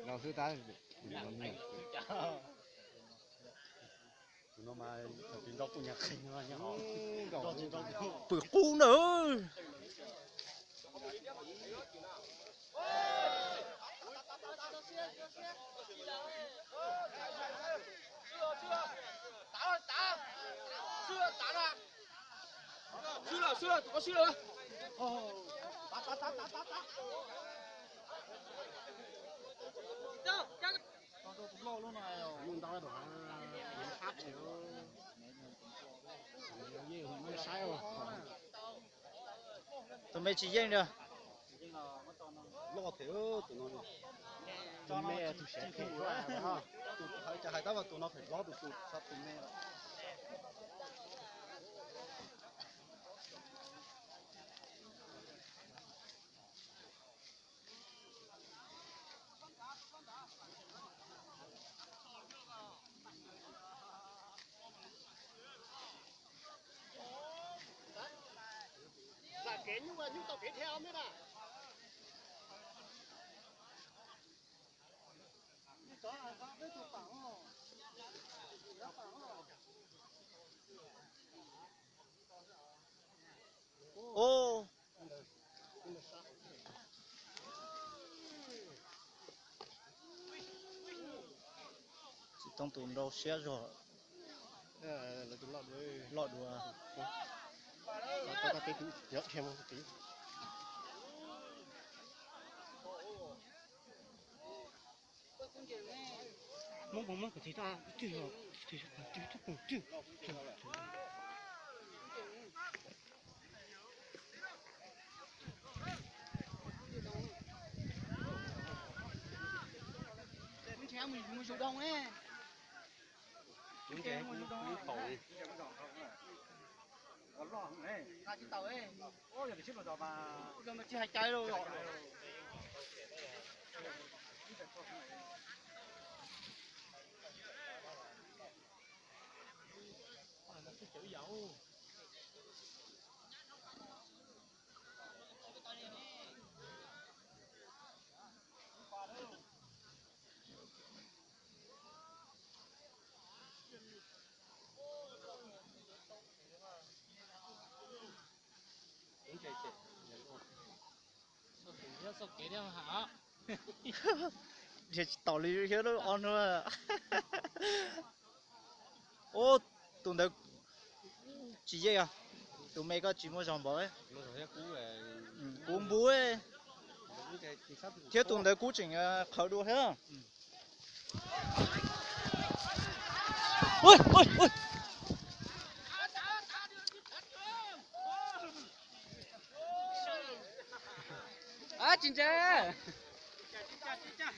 老师打，nó mà chúng nó cũng nhạc khinh mà nhạc họ bự cú nữa. Chưa, có chưa rồi.用刀的话，差不多，也有没晒了。Tụi mày chỉ riêng được. lo theo tụi nó cho nó chỉ khi qua ha, tụi phải cho hai tao tụi nó phải lo được tụi sắp tụi mẹ là kén nhưng mà tao kén theo mới là. Ô. Chỉ tông tụi đâu xe rồi. Là tụi lọt rồi. Lọt đùa. Tao cái nhớ thêm một tí. Mong cái gì ta chưa chưa. Theo mình mua số đông ấy. những cái khẩu Ra trên tàu ấy. ôi giờ ship rồi mà Giờ mà chỉ hai trái rồi. Sao kể theo hả? Thì tao lý cái đó on nữa. Ô, tụi nó chỉ riêng à? Tụi mày có chỉ mua giòn bò ấy. nó rồi cú về Cuốn búa ấy. những cái sắp Thế tụi nó cú chỉnh khởi đua hết. Ôi, ôi, ôi. À, chính xác.